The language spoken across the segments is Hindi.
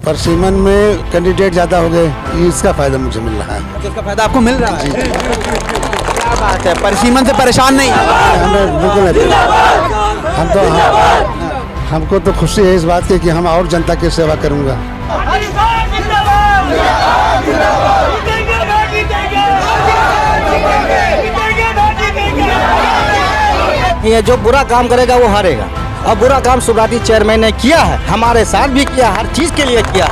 परसिमन में कैंडिडेट ज़्यादा हो गए, इसका फ़ायदा मुझे मिल रहा है। इसका फायदा आपको मिल रहा है? क्या बात है, परसीमन से परेशान नहीं? हमें बिल्कुल नहीं। हमको तो खुशी है इस बात की कि हम और जनता की सेवा करूँगा। ये जो बुरा काम करेगा वो हारेगा, और बुरा काम सुब्राती चेयरमैन ने किया है, हमारे साथ भी किया, हर चीज़ के लिए किया।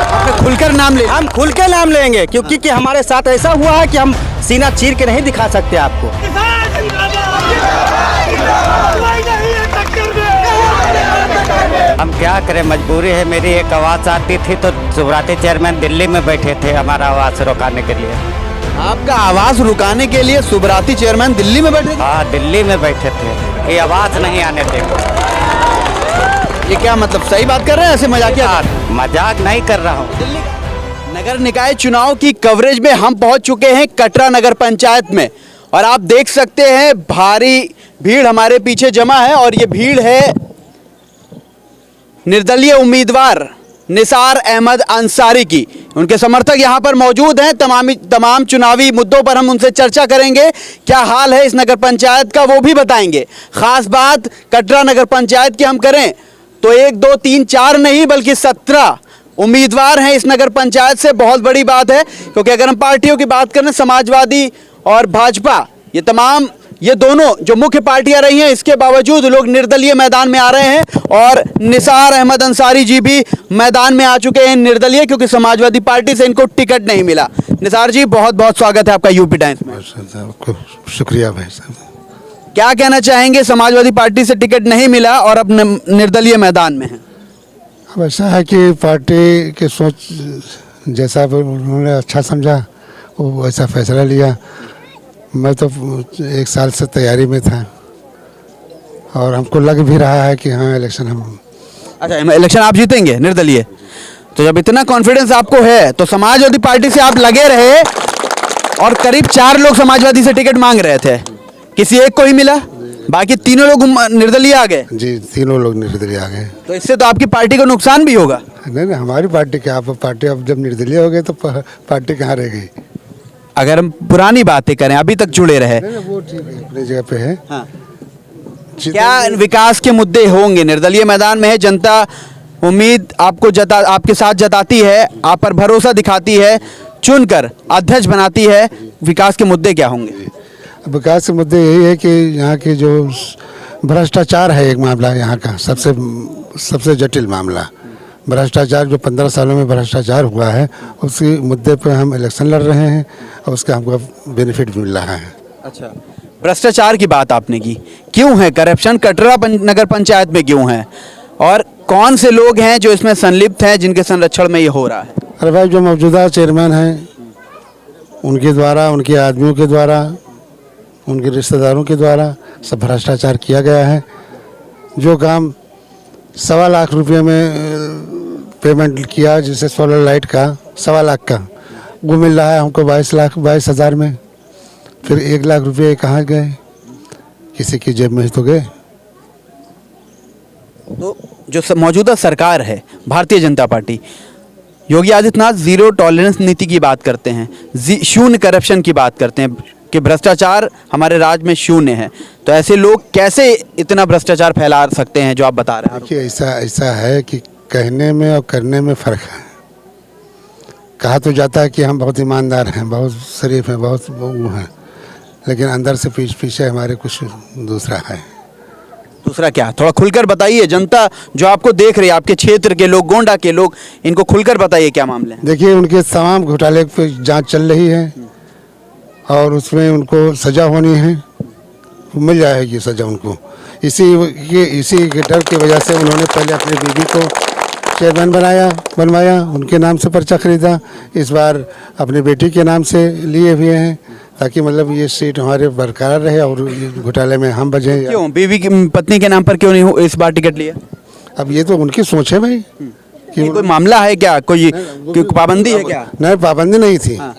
आपने खुलकर नाम ले? हम खुल के नाम लेंगे, क्योंकि कि हमारे साथ ऐसा हुआ है कि हम सीना चीर के नहीं दिखा सकते आपको। हम क्या करें, मजबूरी है। मेरी एक आवाज़ आती थी तो सुब्राती चेयरमैन दिल्ली में बैठे थे हमारा आवाज़ रुकाने के लिए। आपका आवाज रुकाने के लिए सुब्राती चेयरमैन दिल्ली में बैठे थे? हाँ, दिल्ली में बैठे थे कि आवाज़ नहीं आने देंगे। ये क्या मतलब, सही बात कर रहे हैं? ऐसे मजाकिया? मजाक नहीं कर रहा हूँ। नगर निकाय चुनाव की कवरेज में हम पहुंच चुके हैं कटरा नगर पंचायत में, और आप देख सकते हैं भारी भीड़ हमारे पीछे जमा है, और ये भीड़ है निर्दलीय उम्मीदवार निसार अहमद अंसारी की। उनके समर्थक यहां पर मौजूद हैं। तमाम चुनावी मुद्दों पर हम उनसे चर्चा करेंगे। क्या हाल है इस नगर पंचायत का वो भी बताएंगे। खास बात कटरा नगर पंचायत की हम करें तो 1 2 3 4 नहीं बल्कि 17 उम्मीदवार हैं इस नगर पंचायत से। बहुत बड़ी बात है, क्योंकि अगर हम पार्टियों की बात करें, समाजवादी और भाजपा, ये दोनों जो मुख्य पार्टियां रही हैं, इसके बावजूद लोग निर्दलीय मैदान में आ रहे हैं, और निसार अहमद अंसारी जी भी मैदान में आ चुके हैं निर्दलीय, क्योंकि समाजवादी पार्टी से इनको टिकट नहीं मिला। निसार जी, बहुत बहुत स्वागत है आपका यूपी टाइम्स में। शुक्रिया भाई साहब। क्या कहना चाहेंगे, समाजवादी पार्टी से टिकट नहीं मिला और अब निर्दलीय मैदान में है? अब ऐसा है कि पार्टी की सोच जैसा उन्होंने अच्छा समझा वो वैसा फैसला लिया। मैं तो 1 साल से तैयारी में था, और हमको लग भी रहा है कि हाँ इलेक्शन हम। अच्छा, इलेक्शन आप जीतेंगे निर्दलीय? तो जब इतना कॉन्फिडेंस आपको है तो समाजवादी पार्टी से आप लगे रहे, और करीब 4 लोग समाजवादी से टिकट मांग रहे थे, किसी एक को ही मिला, बाकी तीनों लोग निर्दलीय आ गए। जी, तीनों लोग निर्दलीय आ गए। तो इससे तो आपकी पार्टी को नुकसान भी होगा। नहीं, हमारी पार्टी क्या, आप पार्टी अब जब निर्दलीय हो गए तो पार्टी कहाँ रह गई। अगर हम पुरानी बातें करें, अभी तक जुड़े रहे, वो ठीक है, अपनी जगह पे है। हाँ। क्या विकास के मुद्दे होंगे? निर्दलीय मैदान में है, जनता उम्मीद आपके साथ जताती है, आप पर भरोसा दिखाती है, चुनकर अध्यक्ष बनाती है। विकास के मुद्दे क्या होंगे? विकास के मुद्दे यही है कि यहाँ के जो भ्रष्टाचार है, एक मामला यहाँ का सबसे जटिल मामला। भ्रष्टाचार जो 15 सालों में भ्रष्टाचार हुआ है, उसी मुद्दे पर हम इलेक्शन लड़ रहे हैं, और उसका हमको बेनिफिट मिल रहा है। अच्छा, भ्रष्टाचार की बात आपने की, क्यों है करप्शन कटरा नगर पंचायत में, क्यों है, और कौन से लोग हैं जो इसमें संलिप्त हैं, जिनके संरक्षण में ये हो रहा है? अरे भाई, जो मौजूदा चेयरमैन हैं उनके द्वारा, उनके आदमियों के द्वारा, उनके रिश्तेदारों के द्वारा सब भ्रष्टाचार किया गया है। जो काम 1.25 लाख रुपये में पेमेंट किया, जैसे सोलर लाइट का 1.25 लाख का, वो मिल रहा है हमको 22,000 में। फिर 1 लाख रुपये कहाँ गए? किसी की जेब में ही तो गए। तो जो मौजूदा सरकार है Bharatiya Janata party, Yogi Adityanath zero tolerance नीति की बात करते हैं, शून्य करप्शन की बात करते हैं कि भ्रष्टाचार हमारे राज्य में शून्य है। तो ऐसे लोग कैसे इतना भ्रष्टाचार फैला सकते हैं जो आप बता रहे हैं? देखिए, ऐसा है कि कहने में और करने में फ़र्क है। कहा तो जाता है कि हम बहुत ईमानदार हैं, बहुत शरीफ हैं, बहुत वो हैं, लेकिन अंदर से पीछे हमारे कुछ दूसरा है। दूसरा क्या? थोड़ा खुलकर बताइए। जनता जो आपको देख रही है, आपके क्षेत्र के लोग, गोंडा के लोग, इनको खुलकर बताइए क्या मामले हैं। देखिए, उनके तमाम घोटाले पे जांच चल रही है, और उसमें उनको सज़ा होनी है, मिल जाएगी सज़ा उनको। इसी के डर की वजह से उन्होंने पहले अपनी बीवी को चेयरमैन बनवाया, उनके नाम से पर्चा खरीदा। इस बार अपनी बेटी के नाम से लिए हुए हैं, ताकि मतलब ये सीट हमारे बरकरार रहे और घोटाले में हम बचें। क्यों बीवी की पत्नी के नाम पर क्यों नहीं हो इस बार टिकट लिया? अब ये तो उनकी सोच है भाई। कि कोई मामला है क्या, कोई पाबंदी है क्या? नहीं, पाबंदी नहीं थी। हाँ।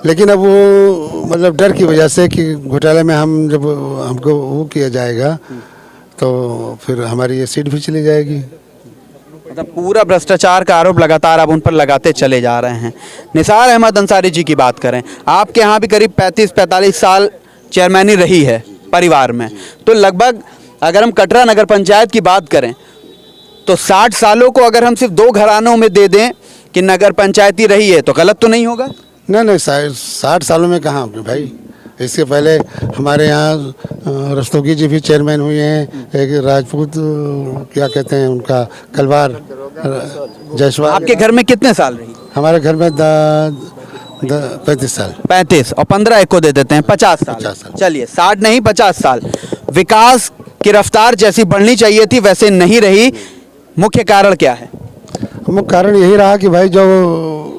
लेकिन अब वो मतलब डर की वजह से कि घोटाले में जब हमको वो किया जाएगा तो फिर हमारी ये सीट भी चली जाएगी। मतलब पूरा भ्रष्टाचार का आरोप लगातार आप उन पर लगाते चले जा रहे हैं। निसार अहमद अंसारी जी की बात करें, आपके यहाँ भी करीब 35-45 साल चेयरमैनी रही है परिवार में, तो लगभग अगर हम कटरा नगर पंचायत की बात करें तो 60 सालों को अगर हम सिर्फ 2 घरानों में दे दें कि नगर पंचायती रही है तो गलत तो नहीं होगा? नहीं 60 सालों में कहाँ भाई, इसके पहले हमारे यहाँ रस्तोगी जी भी चेयरमैन हुए हैं, एक राजपूत क्या कहते हैं उनका कलवार जायसवाल। आपके घर में कितने साल रही? हमारे घर में 35 साल। 35 और 15 एक को दे देते हैं 50 साल। 50 साल। चलिए 60 नहीं 50 साल। विकास की रफ्तार जैसी बढ़नी चाहिए थी वैसे नहीं रही, मुख्य कारण क्या है? मुख्य कारण यही रहा कि भाई जो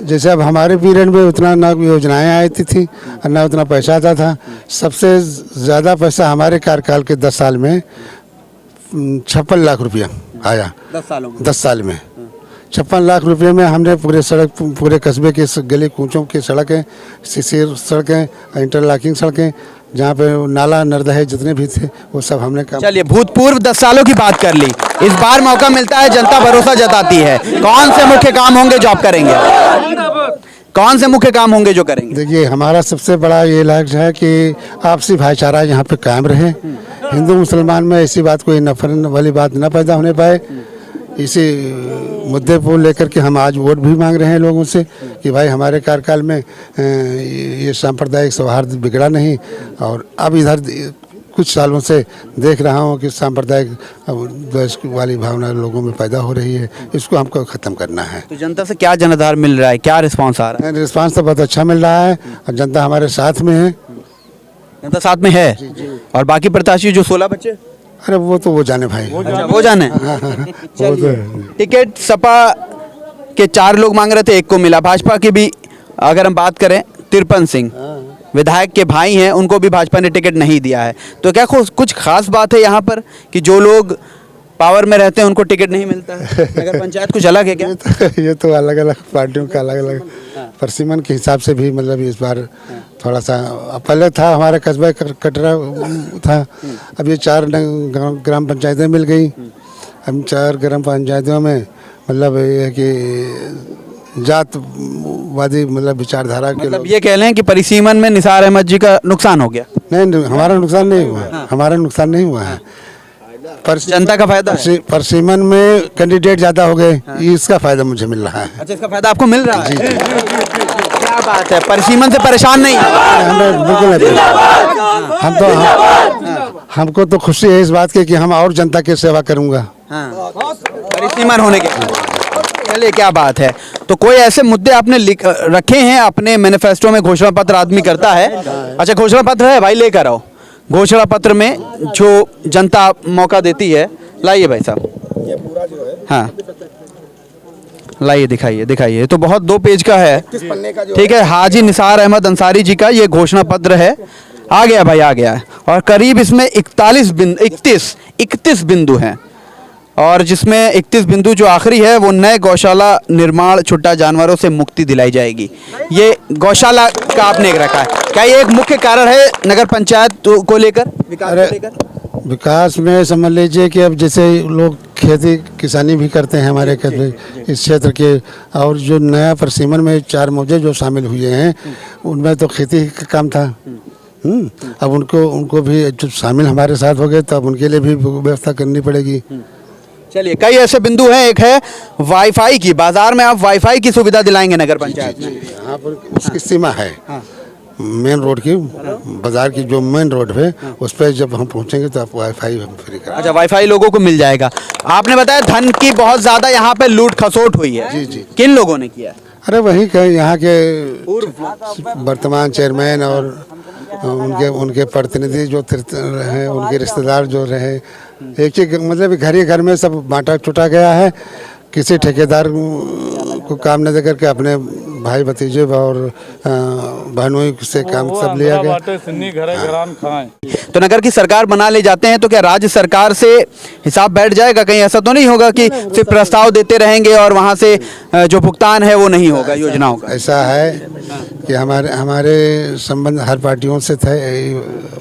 जैसे अब हमारे पीरियड में उतना ना योजनाएं आई थी और ना उतना पैसा आता था। सबसे ज़्यादा पैसा हमारे कार्यकाल के 10 साल में 56 लाख रुपया आया। 10 सालों में 10 साल में 56 लाख रुपये में हमने पूरे सड़क, पूरे कस्बे के गली कूचों की सड़कें, सीसी सड़कें, इंटरलॉकिंग सड़कें, जहाँ पे नाला नर्दहे जितने भी थे वो सब हमने काम। चलिए भूतपूर्व 10 सालों की बात कर ली, इस बार मौका मिलता है, जनता भरोसा जताती है। कौन से मुख्य काम होंगे जो आप करेंगे? कौन से मुख्य काम होंगे जो करेंगे? देखिए हमारा सबसे बड़ा ये लक्ष्य है कि आपसी भाईचारा यहाँ पे कायम रहे, हिंदू मुसलमान में ऐसी बात कोई नफरत वाली बात न पैदा होने पाए। इसी मुद्दे को लेकर के हम आज वोट भी मांग रहे हैं लोगों से कि भाई हमारे कार्यकाल में ये सांप्रदायिक सौहार्द बिगड़ा नहीं, और अब इधर कुछ सालों से देख रहा हूँ कि सांप्रदायिक द्वेष वाली भावना लोगों में पैदा हो रही है, इसको हमको ख़त्म करना है। तो जनता से क्या जनाधार मिल रहा है, क्या रिस्पांस आ रहा है? रिस्पांस तो बहुत अच्छा मिल रहा है और जनता हमारे साथ में है। जनता साथ में है। और बाकी प्रत्याशी जो 16 बच्चे, अरे वो तो वो जाने भाई, वो जाने। वो तो टिकट सपा के 4 लोग मांग रहे थे, 1 को मिला। भाजपा की भी अगर हम बात करें, तिरपन सिंह विधायक के भाई हैं, उनको भी भाजपा ने टिकट नहीं दिया है। तो क्या कुछ खास बात है यहाँ पर कि जो लोग पावर में रहते हैं उनको टिकट नहीं मिलता है? नगर पंचायत कुछ अलग है क्या? ये तो अलग अलग पार्टियों का अलग अलग परसिमन के हिसाब से भी, मतलब इस बार थोड़ा सा पहले था हमारा कस्बा कटरा था, अब ये 4 ग्राम पंचायतें मिल गई। हम 4 ग्राम पंचायतों में मतलब ये है कि जातवादी मतलब विचारधारा के मतलब ये कह लें कि परिसीमन में निसार अहमद जी का नुकसान हो गया? नहीं, हमारा नुकसान नहीं हुआ, हमारा नुकसान नहीं हुआ है। पर जनता का फायदा है। परसिमन में कैंडिडेट ज़्यादा हो गए, इसका फायदा मुझे मिल रहा है। अच्छा, इसका फायदा आपको मिल रहा है? क्या बात है, परिसीमन से परेशान नहीं? हमें बिल्कुल नहीं। हमको तो खुशी है इस बात की कि हम और जनता की सेवा करूँगा परिसीमन होने के। चलिए क्या बात है। तो कोई ऐसे मुद्दे आपने रखे हैं अपने मैनिफेस्टो में? घोषणा पत्र आदमी करता है। अच्छा, घोषणा पत्र है भाई, लेकर आओ। घोषणा पत्र में जो जनता मौका देती है, लाइए भाई साहब। ये पूरा जो है, हाँ लाइए, दिखाइए। तो बहुत 2 पेज का है, ठीक है। हाजी निसार अहमद अंसारी जी का ये घोषणा पत्र है। आ गया भाई, आ गया। और करीब इसमें 31 बिंदु हैं, और जिसमें 31 बिंदु जो आखिरी है वो नए गौशाला निर्माण, छुट्टा जानवरों से मुक्ति दिलाई जाएगी। ये गौशाला का आपने रखा है, क्या ये एक मुख्य कारण है नगर पंचायत को लेकर, विकास को लेकर? विकास में समझ लीजिए कि अब जैसे लोग खेती किसानी भी करते हैं हमारे इस क्षेत्र के, और जो नया परसिमन में 4 मौजे जो शामिल हुए हैं उनमें तो खेती का काम था। अब उनको भी जो शामिल हमारे साथ हो गए तो अब उनके लिए भी व्यवस्था करनी पड़ेगी। चलिए, कई ऐसे बिंदु हैं। एक है वाईफाई की, बाजार में आप वाईफाई की सुविधा दिलाएंगे नगर पंचायत में? यहाँ पर उसकी सीमा है। मेन रोड की, बाजार की जो मेन रोड है उस पर जब हम पहुँचेंगे तो आप वाईफाई हम फ्री करेंगे। अच्छा, वाईफाई लोगों को मिल जाएगा। आपने बताया धन की बहुत ज्यादा यहाँ पे लूट खसोट हुई है। जी। किन लोगों ने किया? अरे वही कहे यहाँ के वर्तमान चेयरमैन और उनके प्रतिनिधि जो हैं, उनके रिश्तेदार जो रहे, एक मतलब घर में सब बांटा छुटा गया है। किसी ठेकेदार को काम न दे करके अपने भाई भतीजे और बहनों से काम सब लिया गया। तो नगर की सरकार बना ले जाते हैं तो क्या राज्य सरकार से हिसाब बैठ जाएगा? कहीं ऐसा तो नहीं होगा कि सिर्फ प्रस्ताव देते रहेंगे और वहाँ से जो भुगतान है वो नहीं होगा योजनाओं का? ऐसा है कि हमारे संबंध हर पार्टियों से थे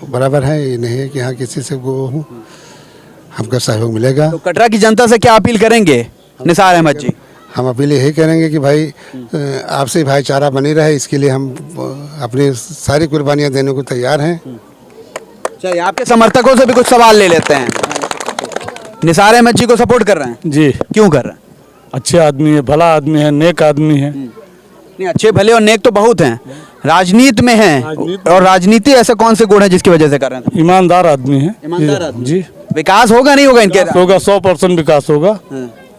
बराबर है, ये नहीं है कि हाँ किसी से वो हूँ। हमको सहयोग मिलेगा। तो कटरा की जनता से क्या अपील करेंगे निसार अहमद जी? हम अपील यही करेंगे कि भाई आपसी भाईचारा बनी रहे, इसके लिए हम अपनी सारी कुर्बानियाँ देने को तैयार हैं। चलिए आपके समर्थकों से भी कुछ सवाल ले लेते हैं। निसार अहमद जी को सपोर्ट कर रहे हैं? जी, क्यों कर रहे हैं? अच्छे आदमी है, भला आदमी है, नेक आदमी है। नहीं, अच्छे भले और नेक तो बहुत हैं, राजनीति में हैं, और राजनीति ऐसे कौन से गुण है जिसकी वजह से कर रहे हैं? ईमानदार आदमी है। ईमानदार आदमी। जी, विकास होगा नहीं होगा इनके? होगा, 100% विकास होगा।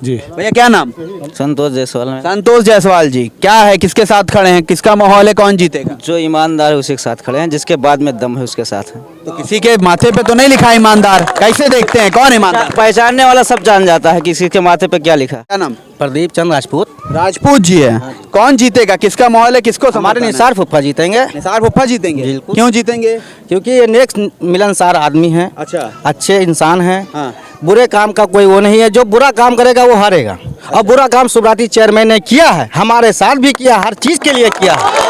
जी। भैया क्या नाम? संतोष जायसवाल में। संतोष जायसवाल जी, क्या है, किसके साथ खड़े हैं, किसका माहौल है, कौन जीतेगा? जो ईमानदार है उसी के साथ खड़े हैं, जिसके बाद में दम है उसके साथ है। तो किसी के माथे पे तो नहीं लिखा ईमानदार, कैसे देखते हैं कौन ईमानदार? पहचानने वाला सब जान जाता है किसी के माथे पे क्या लिखा है। क्या नाम? प्रदीप चंद राजपूत। राजपूत जी है। कौन जीतेगा, किसका माहौल है, किसको हमारे निसार फुफ्फा जीतेंगे। निसार फुफ्फा जीतेंगे? बिल्कुल। क्यों जीतेंगे? क्योंकि ये नेक मिलनसार आदमी है, अच्छा। अच्छे इंसान है, हाँ। बुरे काम का कोई वो नहीं है। जो बुरा काम करेगा वो हारेगा। और बुरा काम सुब्राती चेयरमैन ने किया है, हमारे साथ भी किया, हर चीज के लिए किया है।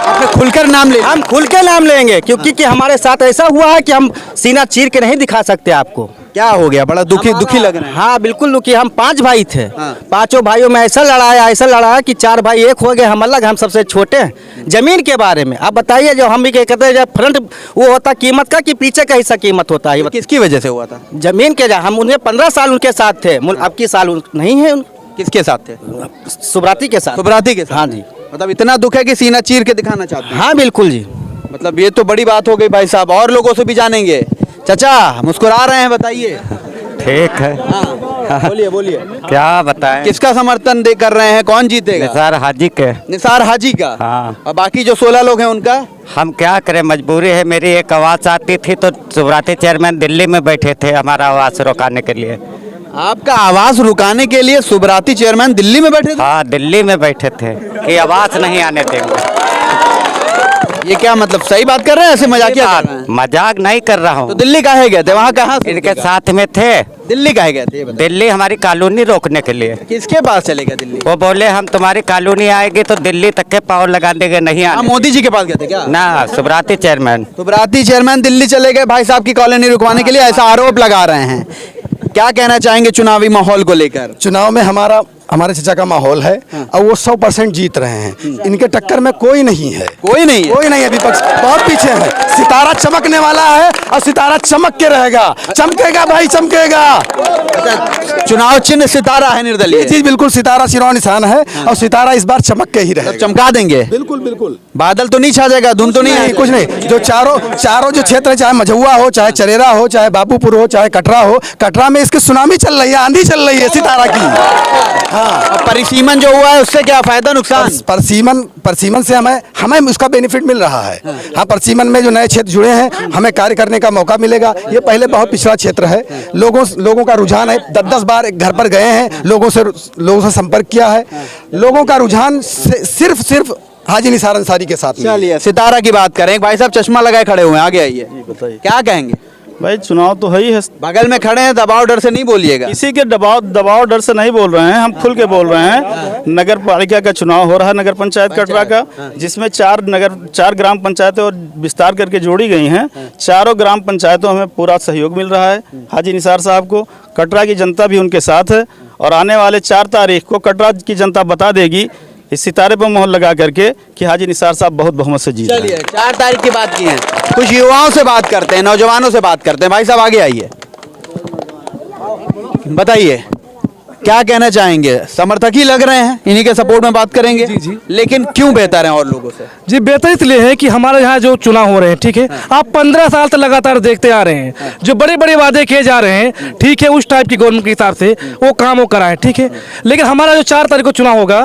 आपने खुलकर नाम ले, हम खुल के नाम लेंगे, क्योंकि कि हमारे साथ ऐसा हुआ है कि हम सीना चीर के नहीं दिखा सकते आपको। क्या हो गया, बड़ा दुखी लग रहे हैं? हाँ बिल्कुल दुखी। हम 5 भाई थे। हाँ। पांचों भाइयों में ऐसा लड़ाया कि 4 भाई एक हो गए, हम अलग, हम सबसे छोटे हैं। जमीन के बारे में आप बताइए, जो हम भी कहते हैं जब फ्रंट वो होता कीमत का कि पीछे का हिस्सा कीमत होता है। किसकी वजह से हुआ था? जमीन के हम उन्हें 15 साल उनके साथ थे, अब की साल नहीं है। किसके साथ थे? सुब्राती के साथ। सुब्राती के साथ? हाँ जी। मतलब इतना दुख है कि सीना चीर के दिखाना चाहते हैं? हाँ बिल्कुल जी। मतलब ये तो बड़ी बात हो गई भाई साहब, और लोगों से भी जानेंगे। चाचा मुस्कुरा रहे हैं, बताइए। ठीक है। बोलिए बोलिए, क्या बताएं? किसका समर्थन दे कर रहे हैं, कौन जीतेगा? निसार हाजी के। निसार हाजी का? हाँ। और बाकी जो 16 लोग हैं उनका? हम क्या करें, मजबूरी है। मेरी एक आवाज़ आती थी तो सुब्राती चेयरमैन दिल्ली में बैठे थे हमारा आवाज़ रुकाने के लिए। आपका आवाज रुकाने के लिए सुब्राती चेयरमैन दिल्ली में बैठे थे? हाँ, दिल्ली में बैठे थे कि आवाज़ नहीं आने देंगे। ये क्या मतलब, सही बात कर रहे हैं, ऐसे मजाकिया कर रहे हैं? मजाक नहीं कर रहा हूँ। तो दिल्ली काहे गए थे, वहाँ कहाँ से? इनके साथ में थे। दिल्ली काहे गए थे ये बताइए? दिल्ली हमारी कॉलोनी रोकने के लिए। किसके पास चले गए दिल्ली? वो बोले हम तुम्हारी कॉलोनी आएगी तो दिल्ली तक के पावर लगा देंगे, नहीं हाँ, आने। मोदी जी के पास गए थे क्या? ना, सुब्राती चेयरमैन। सुब्राती चेयरमैन दिल्ली चले गए भाई साहब की कॉलोनी रुकवाने के लिए, ऐसा आरोप लगा रहे हैं। क्या कहना चाहेंगे चुनावी माहौल को लेकर? चुनाव में हमारे चचा का माहौल है और वो 100% जीत रहे हैं। इनके टक्कर में कोई नहीं है। कोई नहीं है? कोई नहीं है। विपक्ष बहुत पीछे है। सितारा चमकने वाला है और सितारा चमक के रहेगा। चमकेगा भाई, चमकेगा। चुनाव चिन्ह सितारा है, निर्दलीय। ये चीज बिल्कुल सितारा सिरों निशान है और सितारा इस बार चमक के ही रहेगा। चमका देंगे? बिल्कुल बिल्कुल। बादल तो नहीं छा जाएगा, धुंध तो नहीं नहीं, कुछ नहीं। जो चारों जो क्षेत्र है, चाहे मझुआ हो, चाहे चरेरा हो, चाहे बाबूपुर हो, चाहे कटरा हो, कटरा में इसकी सुनामी चल रही है, आंधी चल रही है सितारा की। हाँ। परिसीमन जो हुआ है उससे क्या फायदा नुकसान? परसीमन से हमें उसका बेनिफिट मिल रहा है। हाँ, परसीमन में जो नए क्षेत्र जुड़े हैं, हमें कार्य करने का मौका मिलेगा। ये पहले बहुत पिछड़ा क्षेत्र है। लोगों का रुझान है, 10-10 बार घर पर गए हैं, लोगों से संपर्क किया है। लोगों का रुझान सिर्फ हाजी निसार अंसारी के साथ। चलिए सितारा की बात करें। भाई साहब चश्मा लगाए खड़े हुए हैं, आगे आइए। क्या कहेंगे? भाई चुनाव तो है ही है, बगल में खड़े हैं, दबाव डर से नहीं बोलिएगा। किसी के दबाव डर से नहीं बोल रहे हैं, हम खुल के बोल रहे हैं। नगर पालिका का चुनाव हो रहा है, नगर पंचायत कटरा का, जिसमें 4 ग्राम पंचायतें और विस्तार करके जोड़ी गई हैं। चारों ग्राम पंचायतों में पूरा सहयोग मिल रहा है हाजी निसार साहब को। कटरा की जनता भी उनके साथ है और आने वाले 4 तारीख को कटरा की जनता बता देगी इस सितारे पर मोहर लगा करके कि हाजी निसार साहब बहुत बहुमत से जीत रहे हैं। चलिए 4 तारीख की बात की है, कुछ युवाओं से बात करते हैं, नौजवानों से बात करते हैं। भाई साहब आगे आइए, बताइए क्या कहना चाहेंगे? समर्थक ही लग रहे हैं, इन्हीं के सपोर्ट में बात करेंगे। जी। लेकिन क्यों बेहतर है और लोगों से? जी बेहतर इसलिए है कि हमारे यहाँ जो चुनाव हो रहे हैं, ठीक है, आप 15 साल तक लगातार देखते आ रहे हैं, जो बड़े बड़े वादे किए जा रहे हैं, ठीक है, उस टाइप की गवर्नमेंट के हिसाब से वो काम वो कराएं, ठीक है। लेकिन हमारा जो 4 तारीख को चुनाव होगा,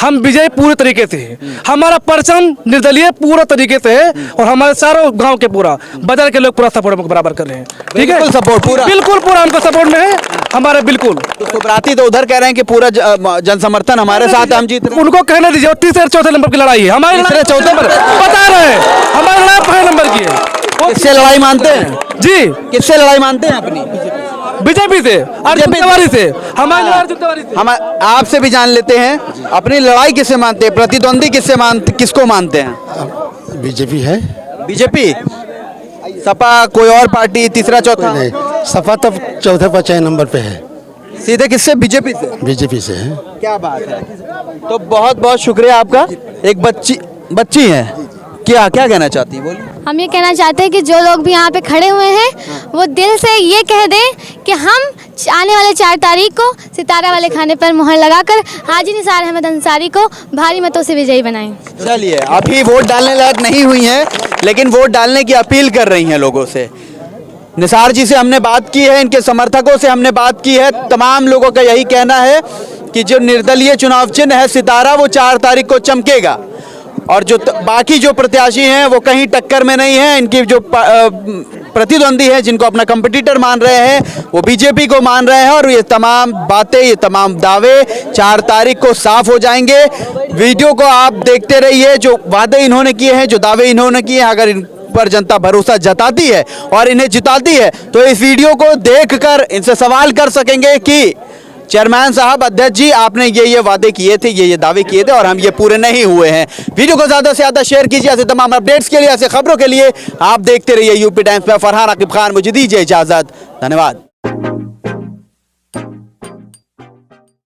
हम विजय पूरे तरीके से है। हमारा परचम निर्दलीय पूरा तरीके से है और हमारे चारों गाँव के पूरा बाजार के लोग पूरा सपोर्ट बराबर कर रहे हैं, ठीक है। सपोर्ट पूरा, बिल्कुल पूरा हमको सपोर्ट में है हमारे, बिल्कुल। तो सुब्राती तो उधर कह रहे हैं कि पूरा जन समर्थन हमारे साथ है, हम जीत रहे हैं। उनको कहने दीजिए, और तीसरे चौथे नंबर की लड़ाई है हमारी। तीसरे चौथे पर बता रहे हैं, हमारी लड़ाई पहले नंबर की है। किससे लड़ाई मानते हैं? जी, किससे लड़ाई मानते हैं? अपनी बीजेपी से, अर्जुन तिवारी से। हमारी लड़ाई अर्जुन तिवारी से। हम आपसे भी जान लेते हैं, अपनी लड़ाई किससे मानते हैं? प्रतिद्वंदी किसको मानते हैं? बीजेपी है। बीजेपी, सपा, कोई और पार्टी, तीसरा चौथा? नहीं, सपा तो चौथे पाँचवें नंबर पे है, सीधे किससे? बीजेपी से। बीजेपी से है। क्या बात है। तो बहुत बहुत शुक्रिया आपका। एक बच्ची है, क्या कहना चाहती है? बोलिए। हम ये कहना चाहते हैं कि जो लोग भी यहाँ पे खड़े हुए हैं वो दिल से ये कह दें कि हम आने वाले 4 तारीख को सितारा वाले खाने पर मुहर लगाकर हाजी निसार अहमद अंसारी को भारी मतों से विजयी बनाएं। चलिए, अभी वोट डालने लायक नहीं हुई हैं, लेकिन वोट डालने की अपील कर रही हैं लोगों से। निसार जी से हमने बात की है, इनके समर्थकों से हमने बात की है। तमाम लोगों का यही कहना है कि जो निर्दलीय चुनाव चिन्ह है सितारा, वो 4 तारीख को चमकेगा। और जो बाकी जो प्रत्याशी हैं वो कहीं टक्कर में नहीं है। इनकी जो प्रतिद्वंदी है, जिनको अपना कंपटीटर मान रहे हैं, वो बीजेपी को मान रहे हैं। और ये तमाम बातें, ये तमाम दावे 4 तारीख को साफ हो जाएंगे। वीडियो को आप देखते रहिए। जो वादे इन्होंने किए हैं, जो दावे इन्होंने किए हैं, अगर इन पर जनता भरोसा जताती है और इन्हें जिताती है तो इस वीडियो को देखकर इनसे सवाल कर सकेंगे कि चेयरमैन साहब, अध्यक्ष जी, आपने ये वादे किए थे, ये दावे किए थे और हम ये पूरे नहीं हुए हैं। वीडियो को ज़्यादा से ज़्यादा शेयर कीजिए। ऐसे तमाम अपडेट्स के लिए, ऐसे खबरों के लिए आप देखते रहिए यूपी टाइम्स पे। फरहान आकिब खान, मुझे दीजिए इजाज़त। धन्यवाद।